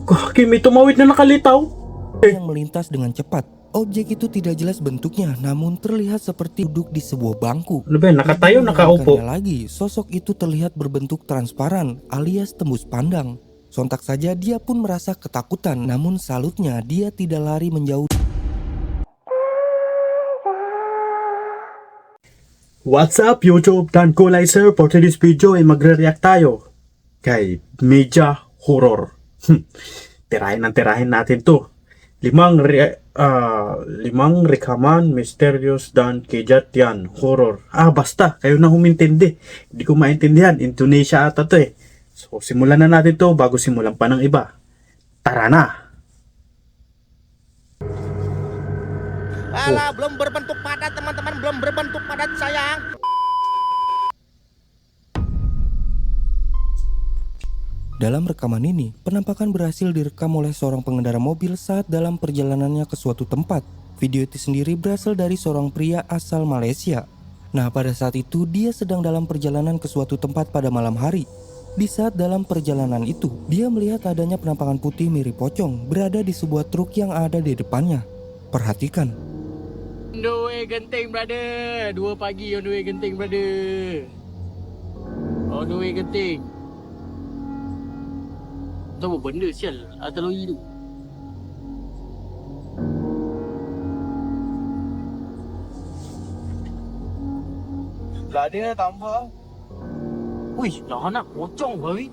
Kaki may tumawid na nakalitaw. yang melintas dengan cepat. Objek itu tidak jelas bentuknya, namun terlihat seperti duduk di sebuah bangku. Ano ba yan? Nakatayo, Lebih nakaupo? menyeramkannya lagi, sosok itu terlihat berbentuk transparan alias tembus pandang. Sontak saja dia pun merasa ketakutan, namun salutnya dia tidak lari menjauh. What's up YouTube? Dan Kulay Sir, for today's video ay magre-react tayo kay Media Horror. Tirahin natin to. Limang rekaman misterius dan kejadian horror. Basta, kayo na humintindi. Hindi ko maintindihan. Indonesia ata to eh. So, simulan na natin to bago simulan pa ng iba. Tara na! Alah, belum berbentuk padat teman-teman, belum berbentuk padat sayang. Dalam rekaman ini, penampakan berhasil direkam oleh seorang pengendara mobil saat dalam perjalanannya ke suatu tempat. Video itu sendiri berasal dari seorang pria asal Malaysia. Nah, pada saat itu dia sedang dalam perjalanan ke suatu tempat pada malam hari. Di saat dalam perjalanan itu, dia melihat adanya penampakan putih mirip pocong berada di sebuah truk yang ada di depannya. Perhatikan. On the way Genting brother. 2 pagi on the way Genting brother. On the way Genting. Tu apa benda sial atas lori tu. Lah dia tambah. Wih, lah anak pocong bawi.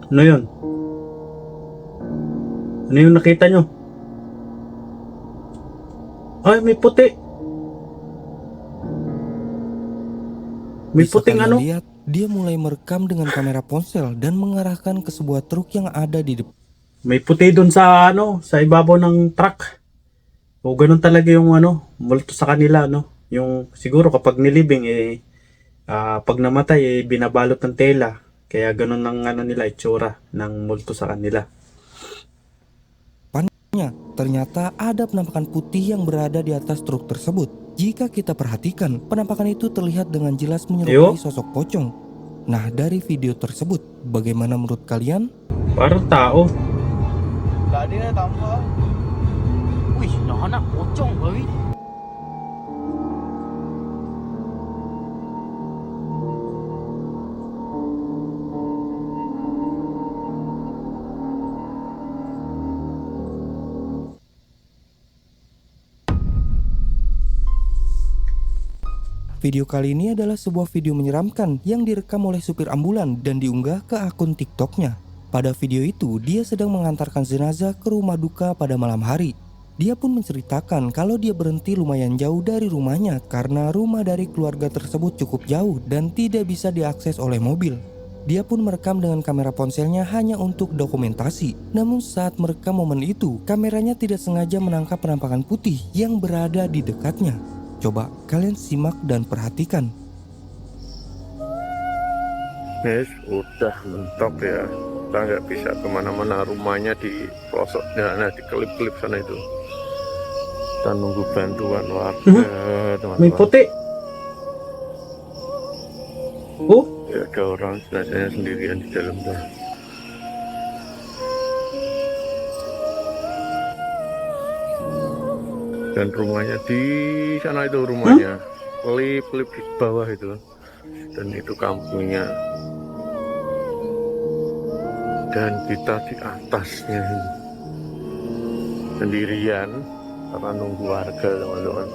Ano yun? Ano yung nakita nyo? Ay, may puti. May Bisa puting kalian ano? lihat, dia mulai merekam dengan kamera ponsel dan mengarahkan ke sebuah truk yang ada di depan. May puti dun sa ano, sa ibabaw ng truck. O ganun talaga yung ano, multo sa kanila, no? Yung siguro kapag nilibing pag namatay binabalot ng tela. Kaya ganun ang ano nila itsura ng multo sa kanila. Ternyata ada penampakan putih yang berada di atas truk tersebut. Jika kita perhatikan, penampakan itu terlihat dengan jelas menyerupai sosok pocong. Nah, dari video tersebut, bagaimana menurut kalian? Parang tao. Lah dia tambah. Wih, lah anak pocong bawi. Video kali ini adalah sebuah video menyeramkan yang direkam oleh supir ambulan dan diunggah ke akun TikToknya. Pada video itu, dia sedang mengantarkan jenazah ke rumah duka pada malam hari. Dia pun menceritakan kalau dia berhenti lumayan jauh dari rumahnya karena rumah dari keluarga tersebut cukup jauh dan tidak bisa diakses oleh mobil. Dia pun merekam dengan kamera ponselnya hanya untuk dokumentasi. Namun saat merekam momen itu, kameranya tidak sengaja menangkap penampakan putih yang berada di dekatnya. Coba kalian simak dan perhatikan. Guys, udah mentok ya. Kita nggak bisa kemana-mana, rumahnya di pelosoknya, nah di klip-klip sana itu. Kita nunggu bantuan warga, teman-teman. May puti. Oh, Ya, ada orang jenazahnya sendirian di dalam tuh. Dan rumahnya di sana itu rumahnya, klip-klip di bawah itu, dan itu kampungnya. Dan kita di atasnya sendirian karena nunggu warga, teman-teman.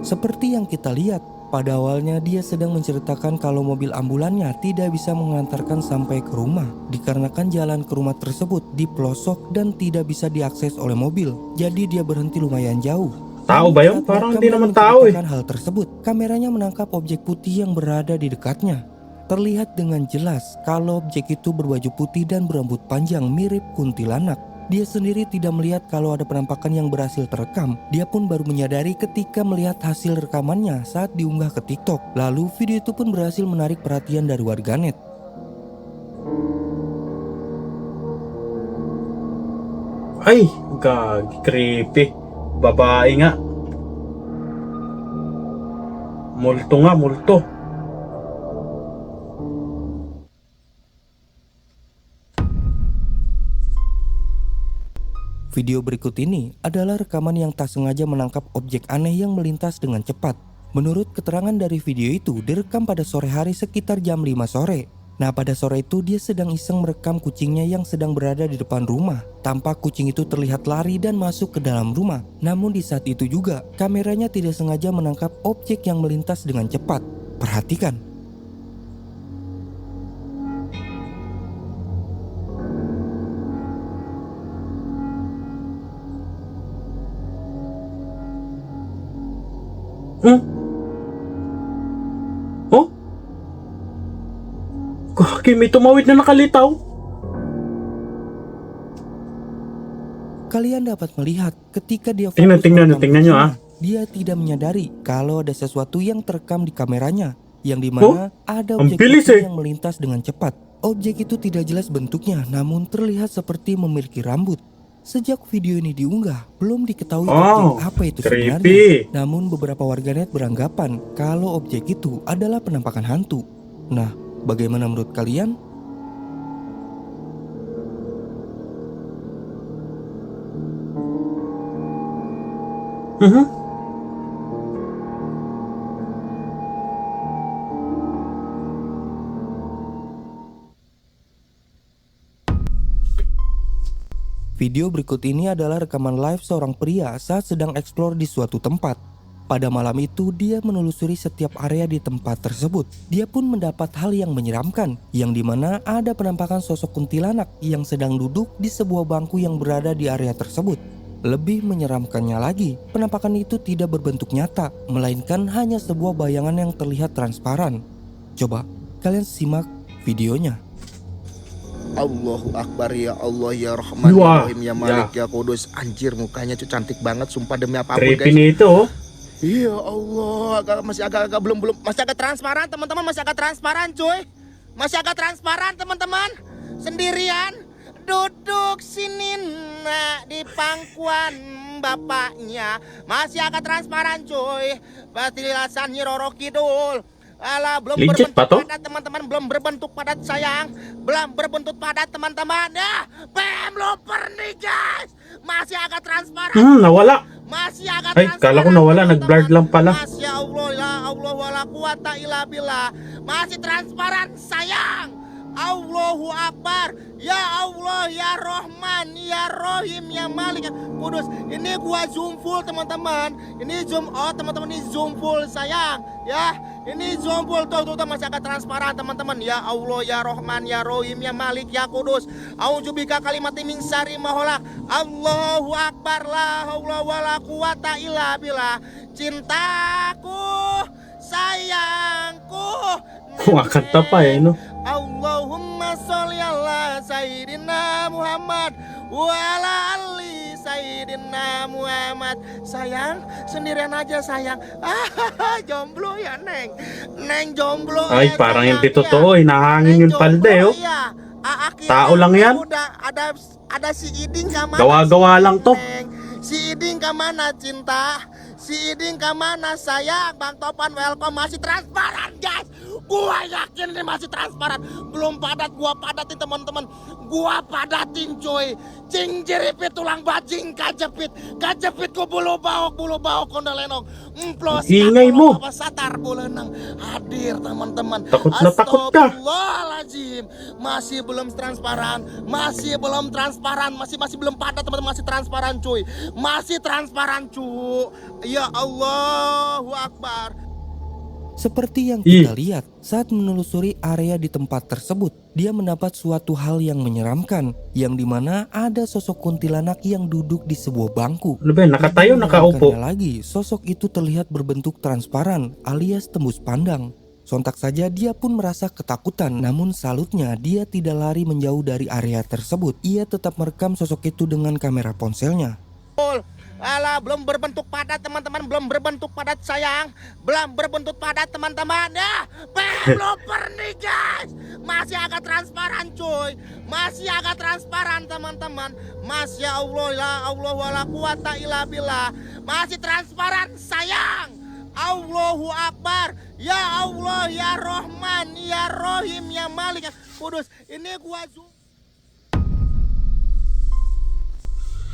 Seperti yang kita lihat, pada awalnya dia sedang menceritakan kalau mobil ambulannya tidak bisa mengantarkan sampai ke rumah dikarenakan jalan ke rumah tersebut di pelosok dan tidak bisa diakses oleh mobil. Jadi dia berhenti lumayan jauh. tao ba yun? Saat Parang merekam hindi dan naman tao eh. menceritakan hal tersebut, kameranya menangkap objek putih yang berada di dekatnya. Terlihat dengan jelas kalau objek itu berbaju putih dan berambut panjang mirip kuntilanak. Dia sendiri tidak melihat kalau ada penampakan yang berhasil terekam. Dia pun baru menyadari ketika melihat hasil rekamannya saat diunggah ke TikTok. Lalu video itu pun berhasil menarik perhatian dari warganet. Ay, creepy. Babae nga. Multo nga, multo. Video berikut ini adalah rekaman yang tak sengaja menangkap objek aneh yang melintas dengan cepat. Menurut keterangan dari video itu, direkam pada sore hari sekitar jam 5 sore. Nah, pada sore itu dia sedang iseng merekam kucingnya yang sedang berada di depan rumah. Tampak kucing itu terlihat lari dan masuk ke dalam rumah. Namun di saat itu juga, kameranya tidak sengaja menangkap objek yang melintas dengan cepat. Perhatikan. Oh? Kimi tumawid na nakalitaw. Kalian dapat melihat ketika dia Tingnan merekam nyo, kucingnya, dia tidak menyadari kalau ada sesuatu yang terekam di kameranya, yang dimana ada objek bilis, kucing yang melintas dengan cepat. Objek itu tidak jelas bentuknya, namun terlihat seperti memiliki rambut. Sejak video ini diunggah, belum diketahui objek apa itu sebenarnya. Namun beberapa warganet beranggapan kalau objek itu adalah penampakan hantu. Nah, bagaimana menurut kalian? Video berikut ini adalah rekaman live seorang pria saat sedang eksplor di suatu tempat. Pada malam itu dia menelusuri setiap area di tempat tersebut. Dia pun mendapat hal yang menyeramkan, yang dimana ada penampakan sosok kuntilanak yang sedang duduk di sebuah bangku yang berada di area tersebut. Lebih menyeramkannya lagi, penampakan itu tidak berbentuk nyata, melainkan hanya sebuah bayangan yang terlihat transparan. Coba kalian simak videonya. Allahu Akbar, ya Allah, ya Rahman, ya Rahim, ya Malik, ya Kudus. Anjir, mukanya tuh cantik banget, sumpah demi apapun, guys. Creepy itu. Ya Allah, masih agak belum masih agak transparan, teman-teman, masih agak transparan, cuy. Masih agak transparan, teman-teman. Sendirian duduk sini nak di pangkuan bapaknya. Masih agak transparan, cuy. Petilasan Nyi Roro Kidul. Alah, belum Legit, berbentuk Pato? padat, teman-teman, belum berbentuk padat, sayang. Belum berbentuk padat, teman-teman. Ya, belum nih, guys. Masih agak transparan. Nawala. Masih agak Ay, transparan. kala ko nawala, teman-teman. nag-blurred lang pala. Masya Allah, la Allah wala quwata illa billah. Masih transparan, sayang. Allahu Akbar. Ya Allah, ya Rahman, ya Rahim, ya Malik, ya Kudus. Ini gua zoom full, teman-teman. Ini zoom out, teman-teman. Ini zoom full, sayang. Ya, ini zoom full. Tuh, masih agak transparan, teman-teman. Ya Allah, ya Rahman, ya Rahim, ya Malik, ya Kudus. A'udzubika kalimati min syarri ma khalaq. Allahu Akbar, la haula wala quwata illa billah. Cintaku, sayangku. Wah, kata pa no? Allahumma sholli ala Sayyidina Muhammad wa ala ali Sayyidina Muhammad. Sayang, sendirian aja, sayang. Jomblo ya, Neng. Neng jomblo. Ay, ya, parang sayang, hindi totoo eh. Nahangin yung palde, oh. Ya. Tao lang yan. Udah ada si Iding kemana? Gawa-gawa lang to. Neng? Si Iding kemana, cinta? Si Iding kemana, sayang? Bang Topan welcome. Masih transparan, guys. Gua yakin nih masih transparan. Belum padat, gua padatin, teman-teman. Gua padatin, coy. Cing jeripit tulang bajing kajepit. Kajepit ku bulu baok kondalenong. Emplos Ingay mo. apa satar bulenang. Hadir, teman-teman. Takut na takut ka. Astagfirullahaladzim. Masih belum transparan. Masih belum transparan. Masih belum padat, teman-teman. Masih transparan, cuy. Masih transparan, cu. Ya Allahu Akbar. Seperti yang kita lihat saat menelusuri area di tempat tersebut, dia mendapat suatu hal yang menyeramkan, yang dimana ada sosok kuntilanak yang duduk di sebuah bangku. Lebih nakatayo, nakaupo. Menyeramkannya lagi, sosok itu terlihat berbentuk transparan alias tembus pandang. Sontak saja dia pun merasa ketakutan, namun salutnya dia tidak lari menjauh dari area tersebut. Ia tetap merekam sosok itu dengan kamera ponselnya. Alah, belum berbentuk padat, teman-teman. Belum berbentuk padat, sayang. Belum berbentuk padat, teman-teman. Ya, belum nih, guys. Masih agak transparan, cuy. Masih agak transparan, teman-teman. Masya Allah, la Allah wala quwata illa billah. Masih transparan, sayang. Allahu Akbar. Ya Allah, ya Rahman, ya Rahim, ya Malik, ya Kudus. Ini gua zoom.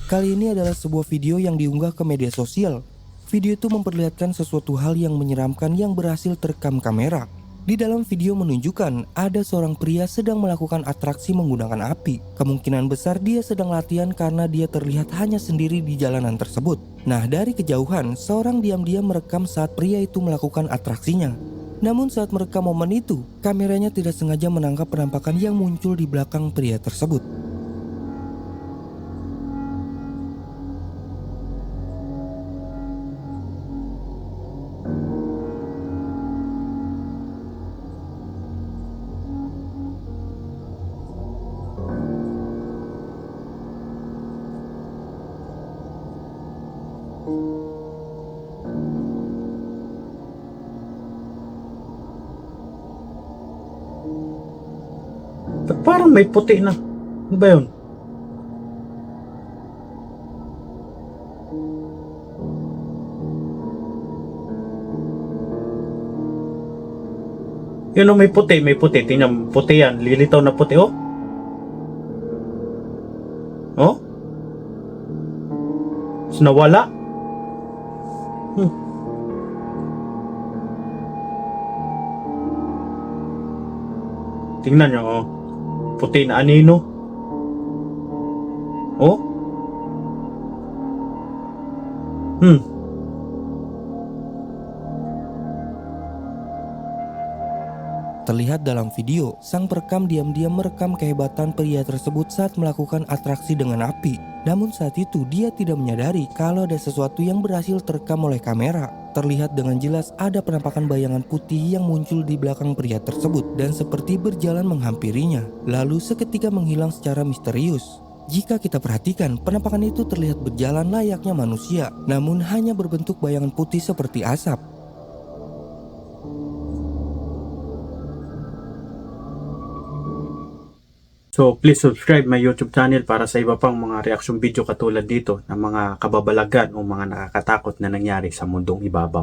Kali ini adalah sebuah video yang diunggah ke media sosial. Video itu memperlihatkan sesuatu hal yang menyeramkan yang berhasil terekam kamera. Di dalam video menunjukkan ada seorang pria sedang melakukan atraksi menggunakan api. Kemungkinan besar dia sedang latihan karena dia terlihat hanya sendiri di jalanan tersebut. Nah, dari kejauhan, seorang diam-diam merekam saat pria itu melakukan atraksinya. Namun saat merekam momen itu, kameranya tidak sengaja menangkap penampakan yang muncul di belakang pria tersebut. Parang may puti na. Ano ba yun? Yun o, may puti, may puti. Tingnan, puti yan. Lilitaw na puti, oh. Oh? Tapos nawala. Tingnan nyo, oh. Puti na anino. Oh? Terlihat dalam video, sang perekam diam-diam merekam kehebatan pria tersebut saat melakukan atraksi dengan api. Namun saat itu dia tidak menyadari kalau ada sesuatu yang berhasil terekam oleh kamera. Terlihat dengan jelas ada penampakan bayangan putih yang muncul di belakang pria tersebut dan seperti berjalan menghampirinya, lalu seketika menghilang secara misterius. Jika kita perhatikan, penampakan itu terlihat berjalan layaknya manusia, namun hanya berbentuk bayangan putih seperti asap. So please subscribe my YouTube channel para sa iba pang mga reaction video katulad dito ng mga kababalagan o mga nakakatakot na nangyari sa mundong ibabaw.